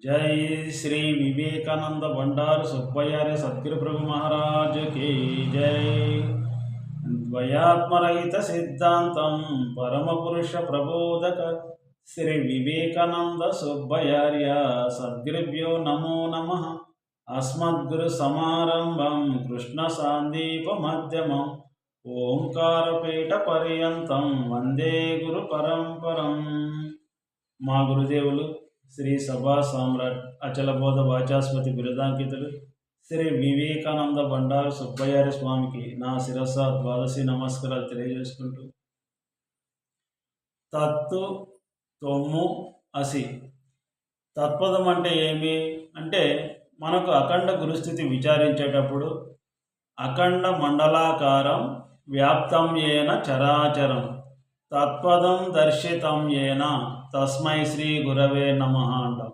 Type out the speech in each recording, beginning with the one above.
जय श्री विवेकानंद भंडार सुब्बय्य सद्गुरु प्रभु महाराज की जय। द्वयात्मरहित सिद्धांतं परम पुरुष प्रबोधक श्री विवेकानंद सुब्बय्य सद्गुरुभ्यो नमो नमः। अस्मद्गुरु समारंभं कृष्ण सांदीप मध्यमं ओंकारपीठ पर्यंतं वंदे गुरु परंपरं। మా గురుదేవులు శ్రీ సభా సామ్రాట్ అచల బోధ వాచాస్పతి బిరుదాంకితులు శ్రీ వివేకానంద బండారు సుబ్బయ్యారి స్వామికి నా శిరస ద్వాదశి నమస్కారాలు తెలియజేసుకుంటూ, తత్తు తొమ్ము అసి. తత్పదం అంటే ఏమి అంటే, మనకు అఖండ గురుస్థితి విచారించేటప్పుడు అఖండ మండలాకారం వ్యాప్తం ఏన చరాచరం తత్పదం దర్శితం ఏన తస్మై శ్రీ గురవే నమః అంటాం.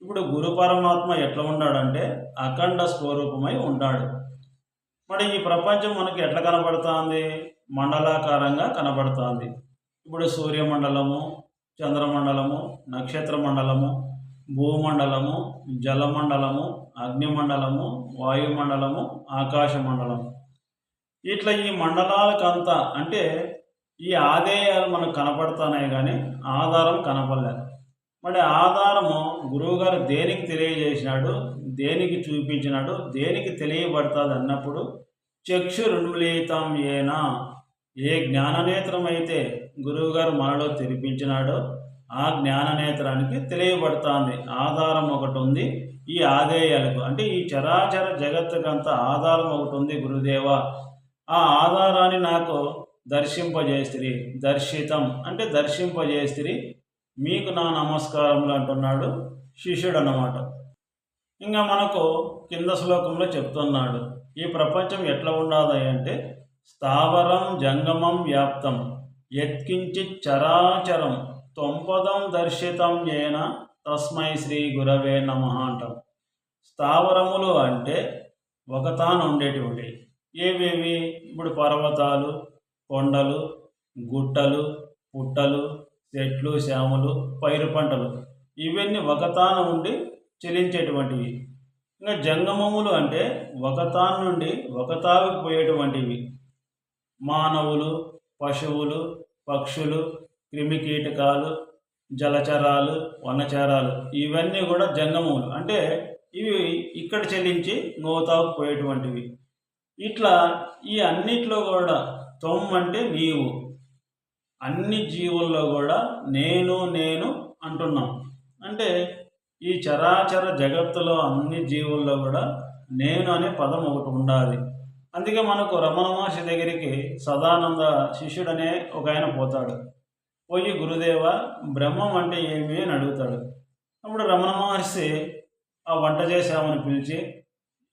ఇప్పుడు గురు పరమాత్మ ఎట్లా ఉన్నాడంటే అఖండ స్వరూపమై ఉంటాడు. మరి ఈ ప్రపంచం మనకి ఎట్లా కనబడుతుంది? మండలాకారంగా కనబడుతుంది. ఇప్పుడు సూర్యమండలము, చంద్రమండలము, నక్షత్ర మండలము, భూమండలము, జలమండలము, అగ్నిమండలము, వాయుమండలము, ఆకాశ మండలము, ఇట్లా ఈ మండలాలకంతా అంటే ఈ ఆదేయాలు మనకు కనపడుతున్నాయి, కానీ ఆధారం కనపడలేదు. మరి ఆధారము గురువుగారు దేనికి తెలియజేసినాడు, దేనికి చూపించినాడు, దేనికి తెలియబడుతుంది అన్నప్పుడు చక్షురున్మిళితం ఏనా, ఏ జ్ఞాననేత్రం అయితే గురువుగారు మనలో తెరిపించినాడో ఆ జ్ఞాననేత్రానికి తెలియబడుతుంది. ఆధారం ఒకటి ఉంది ఈ ఆదేయాలకు, అంటే ఈ చరాచర జగత్తుకంత ఆధారం ఒకటి ఉంది గురుదేవ. ఆ ఆధారాన్ని నాకు దర్శింపజేస్తిరి. దర్శితం అంటే దర్శింపజేస్తిరి, మీకు నా నమస్కారములు అంటున్నాడు శిష్యుడు అన్నమాట. ఇంకా మనకు కింద శ్లోకంలో చెప్తున్నాడు, ఈ ప్రపంచం ఎట్లా ఉండాలి అంటే స్థావరం జంగమం వ్యాప్తం యత్కించిత్ చరాచరం త్వంపదం దర్శితం ఏన తస్మై శ్రీ గురవే నమః అంటాం. స్థావరములు అంటే ఒకతాను ఉండేటువంటి ఏవేవి? ఇప్పుడు పర్వతాలు, కొండలు, గుట్టలు, పుట్టలు, చెట్లు, శ్యాములు, పైరు పంటలు, ఇవన్నీ ఒకతాను ఉండి చెలించేటువంటివి. ఇంకా జంగమములు అంటే ఒకతాను నుండి ఒకతావికి పోయేటువంటివి. మానవులు, పశువులు, పక్షులు, క్రిమికీటకాలు, జలచరాలు, వనచరాలు, ఇవన్నీ కూడా జంగమములు. అంటే ఇవి ఇక్కడ చెల్లించి నోతాకు పోయేటువంటివి. ఇట్లా ఈ అన్నిట్లో కూడా త్వం అంటే నీవు, అన్ని జీవుల్లో కూడా నేను నేను అంటున్నాం. అంటే ఈ చరాచర జగత్తులో అన్ని జీవుల్లో కూడా నేను అనే పదం ఒకటి ఉండాలి. అందుకే మనకు రమణ మహర్షి దగ్గరికి సదానంద శిష్యుడనే ఒక ఆయన పోతాడు. పోయి గురుదేవ బ్రహ్మం అంటే ఏమి అని అడుగుతాడు. అప్పుడు రమణ మహర్షి ఆ వంట చేసామని పిలిచి,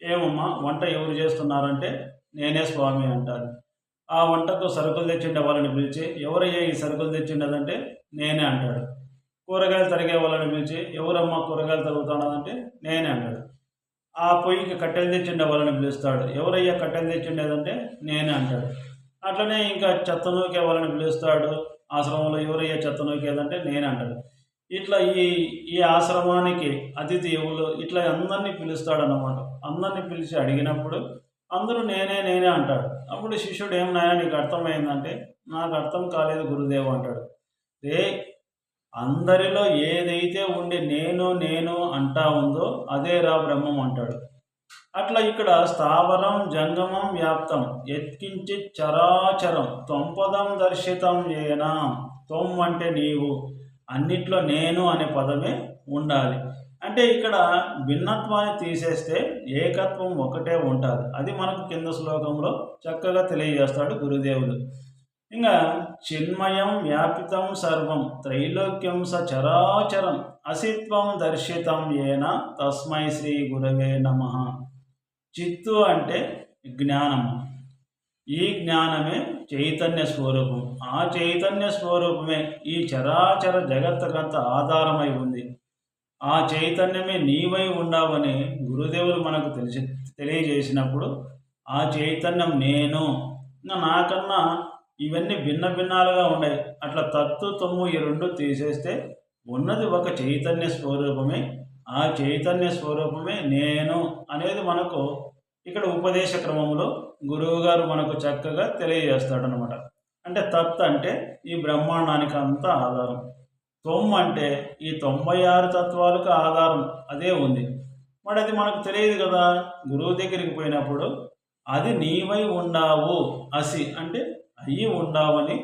ఏమమ్మా వంట ఎవరు చేస్తున్నారంటే నేనే స్వామి అంటారు. ఆ వంటకు సరుకులు తెచ్చిండే వాళ్ళని పిలిచి, ఎవరయ్యా ఈ సరుకులు తెచ్చిండదంటే నేనే అంటాడు. కూరగాయలు తరిగే వాళ్ళని పిలిచి, ఎవరమ్మా కూరగాయలు తరుగుతున్నదంటే నేనే అంటాడు. ఆ పొయ్యికి కట్టెలు తెచ్చిండే వాళ్ళని పిలుస్తాడు, ఎవరయ్యా కట్టెలు తెచ్చిండేదంటే నేనే అంటాడు. అట్లనే ఇంకా చెత్త నూకే వాళ్ళని పిలుస్తాడు, ఆశ్రమంలో ఎవరయ్యా చెత్త నూకేదంటే నేనే అంటాడు. ఇట్లా ఈ ఈ ఆశ్రమానికి అతిథి ఎవరు, ఇట్లా అందరినీ పిలుస్తాడు అన్నమాట. అందరినీ పిలిచి అడిగినప్పుడు అందరూ నేనే నేనే అంటాడు. అప్పుడు శిష్యుడు, ఏం నాయన నీకు అర్థమైందంటే, నాకు అర్థం కాలేదు గురుదేవ అంటాడు. అందరిలో ఏదైతే ఉండి నేను నేను అంటా ఉందో అదే రా బ్రహ్మం అంటాడు. అట్లా ఇక్కడ స్థావరం జంగమం వ్యాప్తం యత్కించిత్ చరాచరం త్వంపదం దర్శితం ఏనా. త్వం అంటే నీవు, అన్నిట్లో నేను అనే పదమే ఉండాలి. అంటే ఇక్కడ భిన్నత్వాన్ని తీసేస్తే ఏకత్వం ఒకటే ఉంటుంది. అది మనకు కింద శ్లోకంలో చక్కగా తెలియజేస్తాడు గురుదేవుడు. ఇంకా చిన్మయం వ్యాపితం సర్వం త్రైలోక్యం స చరాచరం అసిత్వం దర్శితం ఏన తస్మై శ్రీ గురవే నమః. చిత్తు అంటే జ్ఞానము, ఈ జ్ఞానమే చైతన్య స్వరూపం. ఆ చైతన్య స్వరూపమే ఈ చరాచర జగత్తుకంత ఆధారమై ఉంది. ఆ చైతన్యమే నీవై ఉండవని గురుదేవులు మనకు తెలియజేసినప్పుడు ఆ చైతన్యం నేను. నాకన్నా ఇవన్నీ భిన్న భిన్నాలుగా ఉన్నాయి. అట్లా తత్తు తమ్ము ఈ రెండు తీసేస్తే ఉన్నది ఒక చైతన్య స్వరూపమే. ఆ చైతన్య స్వరూపమే నేను అనేది మనకు ఇక్కడ ఉపదేశ క్రమంలో గురువుగారు మనకు చక్కగా తెలియజేస్తాడనమాట. అంటే తత్ అంటే ఈ బ్రహ్మాండానికి అంతా ఆధారం. తొమ్ అంటే ఈ 96 తత్వాలకు ఆధారం అదే ఉంది. మరి అది మనకు తెలియదు కదా. గురువు దగ్గరికి పోయినప్పుడు అది నీవై ఉండావు అసి అంటే అయ్యి ఉండావని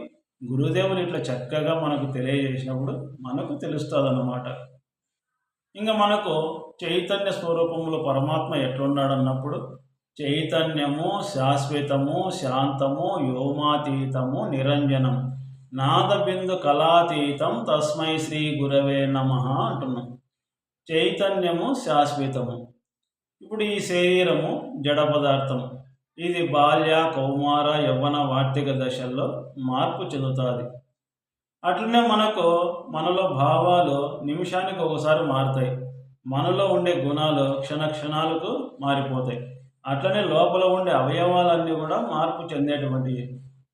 గురుదేవులు ఇట్లా చక్కగా మనకు తెలియజేసినప్పుడు మనకు తెలుస్తుంది అన్నమాట. ఇంకా మనకు చైతన్య స్వరూపంలో పరమాత్మ ఎట్లున్నాడన్నప్పుడు చైతన్యము శాశ్వతము శాంతము వ్యోమాతీతము నిరంజనం నాదబిందు కళాతీతం తస్మై శ్రీ గురవే నమః అంటున్నాం. చైతన్యము శాశ్వతము. ఇప్పుడు ఈ శరీరము జడ పదార్థం. ఇది బాల్య కౌమార యవ్వన వార్తిక దశల్లో మార్పు చెందుతుంది. అట్లనే మనలో భావాలు నిమిషానికి ఒకసారి మారుతాయి. మనలో ఉండే గుణాలు క్షణాలకు మారిపోతాయి. అట్లనే లోపల ఉండే అవయవాలన్నీ కూడా మార్పు చెందేటువంటివి.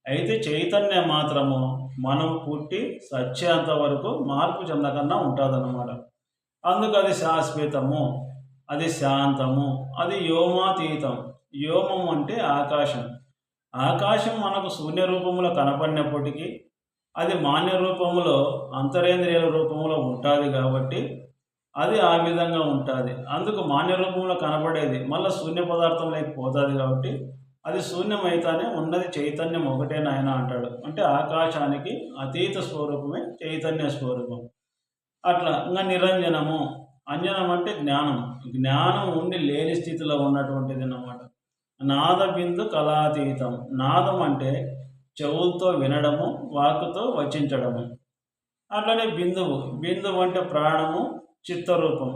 అయితే చైతన్యం మాత్రము మనం పుట్టి సచ్చేంత వరకు మార్పు చెందకుండా ఉంటుందన్నమాట. అందుకు అది శాశ్వతము, అది శాంతము, అది వ్యోమాతీతం. వ్యోమం అంటే ఆకాశం. ఆకాశం మనకు శూన్య రూపంలో కనపడినప్పటికీ అది మాన్య రూపంలో అంతరేంద్రియాల రూపంలో ఉంటుంది కాబట్టి అది ఆ విధంగా ఉంటుంది. అందుకు మాన్య రూపంలో కనపడేది మళ్ళీ శూన్య పదార్థం లేకపోతుంది కాబట్టి అది శూన్యమైతానే ఉన్నది చైతన్యం ఒకటే నాయన అంటాడు. అంటే ఆకాశానికి అతీత స్వరూపమే చైతన్య స్వరూపం. అట్లా ఇంకా నిరంజనము. అంజనం అంటే జ్ఞానం. జ్ఞానం ఉండి లేని స్థితిలో ఉన్నటువంటిది అన్నమాట. నాద బిందు కళాతీతం. నాదం అంటే చెవులతో వినడము, వాక్కుతో వచించడము. అట్లనే బిందువు. బిందువు అంటే ప్రాణము, చిత్తరూపం.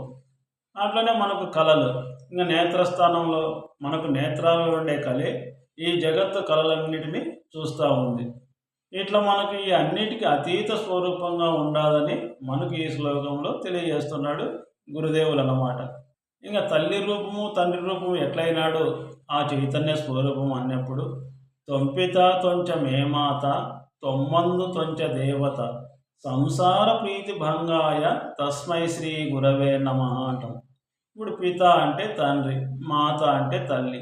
అట్లనే మనకు కళలు. ఇంకా నేత్రస్థానంలో మనకు నేత్రాలలో ఉండే కళే ఈ జగత్తు కళలన్నిటినీ చూస్తూ ఉంది. ఇట్లా మనకు ఈ అన్నిటికీ అతీత స్వరూపంగా ఉండాలని మనకు ఈ శ్లోకంలో తెలియజేస్తున్నాడు గురుదేవులు అన్నమాట. ఇంకా తల్లి రూపము తండ్రి రూపము ఎట్లయినాడు ఆ చైతన్య స్వరూపం అన్నప్పుడు తొంపిత తొంచమేమాత తొమ్మందు తొంచ దేవత సంసార ప్రీతి భంగాయ తస్మై శ్రీ గురవే నమః అంటాం. ఇప్పుడు పిత అంటే తండ్రి, మాత అంటే తల్లి.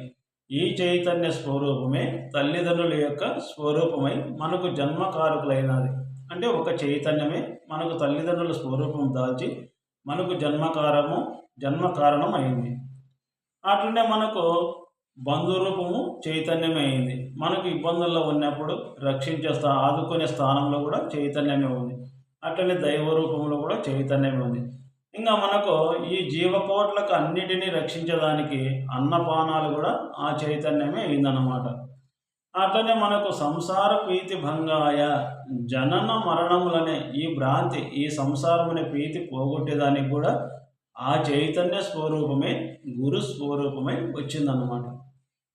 ఈ చైతన్య స్వరూపమే తల్లిదండ్రుల యొక్క స్వరూపమై మనకు జన్మకారకులైనది. అంటే ఒక చైతన్యమే మనకు తల్లిదండ్రుల స్వరూపం దాల్చి మనకు జన్మ కారణం అయింది. అట్లనే మనకు బంధురూపము చైతన్యమే అయింది. మనకు ఇబ్బందుల్లో ఉన్నప్పుడు ఆదుకునే స్థానంలో కూడా చైతన్యమే ఉంది. అట్లనే దైవ రూపంలో కూడా చైతన్యమే ఉంది. ఇంకా మనకు ఈ జీవకోట్లకు అన్నిటినీ రక్షించడానికి అన్నపానాలు కూడా ఆ చైతన్యమే అయిందన్నమాట. అట్లనే మనకు సంసార ప్రీతి భంగాయ జనన మరణములనే ఈ భ్రాంతి, ఈ సంసారమనే ప్రీతి పోగొట్టేదానికి కూడా ఆ చైతన్య స్వరూపమే గురు స్వరూపమై వచ్చిందన్నమాట.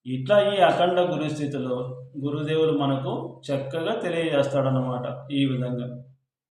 ఇట్లా ఈ అఖండ గురుస్థితిలో గురుదేవులు మనకు చక్కగా తెలియజేస్తాడన్నమాట ఈ విధంగా.